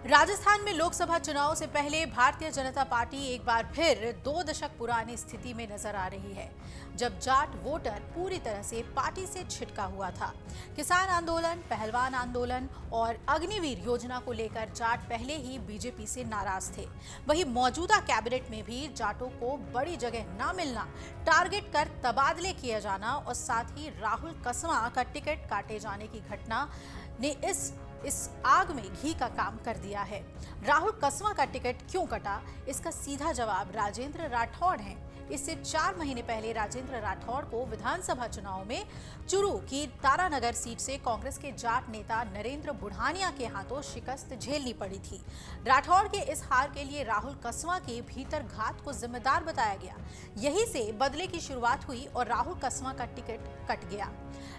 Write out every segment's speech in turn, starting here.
राजस्थान में लोकसभा चुनाव से पहले भारतीय जनता पार्टी एक बार फिर 2 दशक पुरानी स्थिति में नजर आ रही है, जब जाट वोटर पूरी तरह से पार्टी से छिटका हुआ था। किसान आंदोलन, पहलवान आंदोलन और अग्निवीर योजना को लेकर जाट पहले ही बीजेपी से नाराज थे। वहीं मौजूदा कैबिनेट में भी जाटों को बड़ी जगह न मिलना, टारगेट कर तबादले किए जाना और साथ ही राहुल कसवा का टिकट काटे जाने की घटना ने इस आग में घी का काम कर दिया है। राहुल कसवा का टिकट क्यों कटा, इसका सीधा जवाब राजेंद्र राठौड़ है। इससे 4 महीने पहले राजेंद्र राठौड़ को विधानसभा चुनाव में चुरू की तारानगर सीट से कांग्रेस के जाट नेता नरेंद्र बुढ़ानिया के हाथों शिकस्त झेलनी पड़ी थी। राठौड़ के इस हार के लिए राहुल कसवा के भीतर घात को जिम्मेदार बताया गया। यही से बदले की शुरुआत हुई और राहुल कसवा का टिकट कट गया।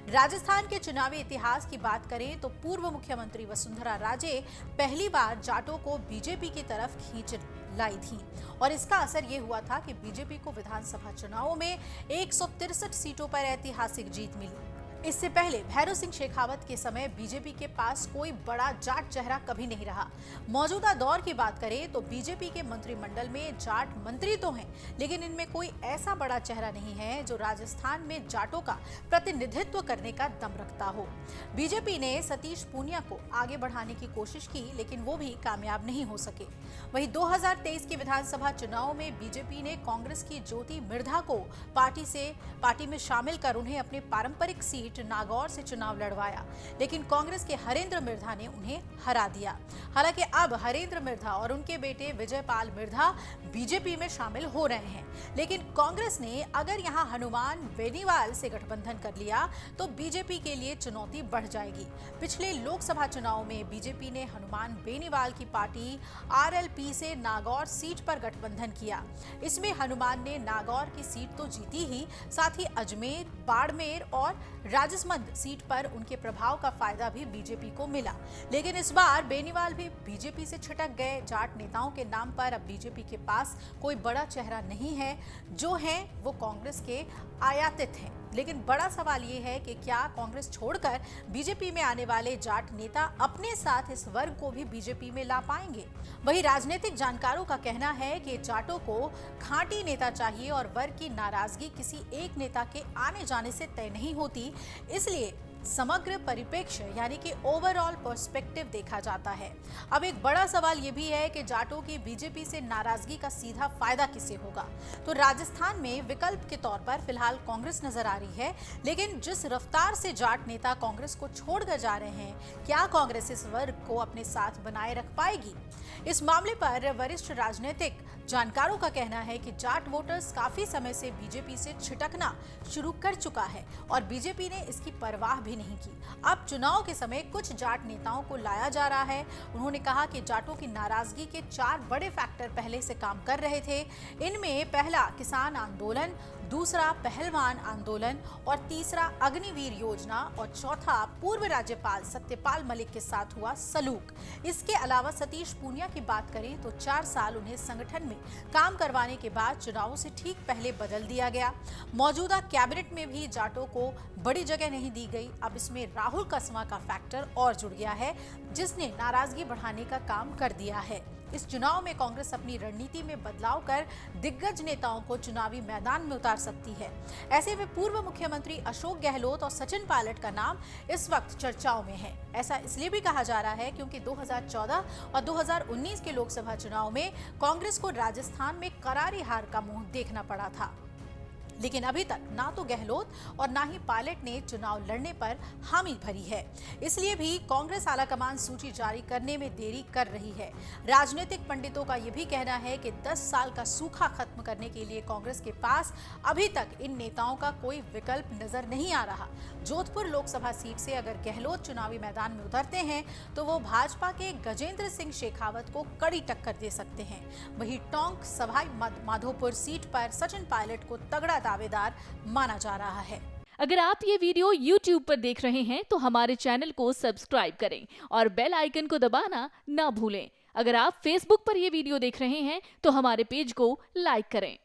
राजस्थान के चुनावी इतिहास की बात करें तो पूर्व मुख्यमंत्री वसुंधरा राजे पहली बार जाटों को बीजेपी की तरफ खींच लाई थी और इसका असर ये हुआ था कि बीजेपी को विधानसभा चुनावों में 163 सीटों पर ऐतिहासिक जीत मिली। इससे पहले भैरव सिंह शेखावत के समय बीजेपी के पास कोई बड़ा जाट चेहरा कभी नहीं रहा। मौजूदा दौर की बात करें तो बीजेपी के मंत्रिमंडल में जाट मंत्री तो हैं, लेकिन इनमें कोई ऐसा बड़ा चेहरा नहीं है जो राजस्थान में जाटों का प्रतिनिधित्व करने का दम रखता हो। बीजेपी ने सतीश पूनिया को आगे बढ़ाने की कोशिश की, लेकिन वो भी कामयाब नहीं हो सके। वहीं 2023 के विधानसभा चुनाव में बीजेपी ने कांग्रेस की ज्योति मिर्धा को पार्टी में शामिल कर उन्हें अपने पारंपरिक सीट नागौर से चुनाव लड़वाया, लेकिन कांग्रेस के हरेंद्र मिर्धा ने उन्हें हरा दिया। हालांकि अब हरेंद्र मिर्धा और उनके बेटे विजयपाल मिर्धा बीजेपी में शामिल हो रहे हैं, लेकिन कांग्रेस ने अगर यहां हनुमान बेनीवाल से गठबंधन कर लिया तो बीजेपी के लिए चुनौती बढ़ जाएगी। पिछले लोकसभा चुनाव में बीजेपी ने हनुमान बेनीवाल की पार्टी आरएलपी से नागौर सीट पर गठबंधन किया। इसमें हनुमान ने नागौर की सीट तो जीती ही, साथ ही अजमेर, बाड़मेर और राजसमंद सीट पर उनके प्रभाव का फायदा भी बीजेपी को मिला। लेकिन इस बार बेनीवाल भी बीजेपी से छिटक गए। जाट नेताओं के नाम पर अब बीजेपी के पास कोई बड़ा चेहरा नहीं है, जो हैं वो कांग्रेस के आयातित हैं। लेकिन बड़ा सवाल ये है कि क्या कांग्रेस छोड़कर बीजेपी में आने वाले जाट नेता अपने साथ इस वर्ग को भी बीजेपी में ला पाएंगे। वहीं राजनीतिक जानकारों का कहना है कि जाटों को खांटी नेता चाहिए और वर्ग की नाराजगी किसी एक नेता के आने जाने से तय नहीं होती, इसलिए समग्र परिप्रेक्ष्य यानी कि ओवरऑल पर्सपेक्टिव देखा जाता है। अब एक बड़ा सवाल यह भी है कि जाटों की बीजेपी से नाराजगी का सीधा फायदा किसे होगा। तो राजस्थान में विकल्प के तौर पर फिलहाल कांग्रेस नजर आ रही है, लेकिन जिस रफ्तार से जाट नेता कांग्रेस को छोड़कर जा रहे हैं, क्या कांग्रेस इस वर्ग को अपने साथ बनाए रख पाएगी? इस मामले पर वरिष्ठ राजनीतिक जानकारों का कहना है कि जाट वोटर्स काफी समय से बीजेपी से छिटकना शुरू कर चुका है और बीजेपी ने इसकी परवाह भी नहीं की। अब चुनाव के समय कुछ जाट नेताओं को लाया जा रहा है। उन्होंने कहा कि जाटों की नाराजगी के 4 बड़े फैक्टर पहले से काम कर रहे थे। इनमें पहला किसान आंदोलन, दूसरा पहलवान आंदोलन और तीसरा अग्निवीर योजना और चौथा पूर्व राज्यपाल सत्यपाल मलिक के साथ हुआ सलूक। इसके अलावा सतीश पूनिया की बात करें तो 4 साल उन्हें संगठन में काम करवाने के बाद चुनावों से ठीक पहले बदल दिया गया। मौजूदा कैबिनेट में भी जाटों को बड़ी जगह नहीं दी गई। अब इसमें राहुल कसवा का फैक्टर और जुड़ गया है, जिसने नाराजगी बढ़ाने का काम कर दिया है। इस चुनाव में कांग्रेस अपनी रणनीति में बदलाव कर दिग्गज नेताओं को चुनावी मैदान में उतार सकती है। ऐसे में पूर्व मुख्यमंत्री अशोक गहलोत और सचिन पायलट का नाम इस वक्त चर्चाओं में है। ऐसा इसलिए भी कहा जा रहा है क्योंकि 2014 और 2019 के लोकसभा चुनाव में कांग्रेस को राजस्थान में करारी हार का मुंह देखना पड़ा था, लेकिन अभी तक ना तो गहलोत और ना ही पायलट ने चुनाव लड़ने पर हामी भरी है। इसलिए भी कांग्रेस आलाकमान सूची जारी करने में देरी कर रही है। राजनीतिक पंडितों का यह भी कहना है कि 10 साल का सूखा खत्म करने के लिए कांग्रेस के पास अभी तक इन नेताओं का कोई विकल्प नजर नहीं आ रहा। जोधपुर लोकसभा सीट से अगर गहलोत चुनावी मैदान में उतरते हैं तो वो भाजपा के गजेंद्र सिंह शेखावत को कड़ी टक्कर दे सकते हैं। वहीं टोंक सवाई माधोपुर सीट पर सचिन पायलट को तगड़ा दावेदार माना जा रहा है। अगर आप ये वीडियो YouTube पर देख रहे हैं तो हमारे चैनल को सब्सक्राइब करें और बेल आइकन को दबाना ना भूलें। अगर आप Facebook पर ये वीडियो देख रहे हैं तो हमारे पेज को लाइक करें।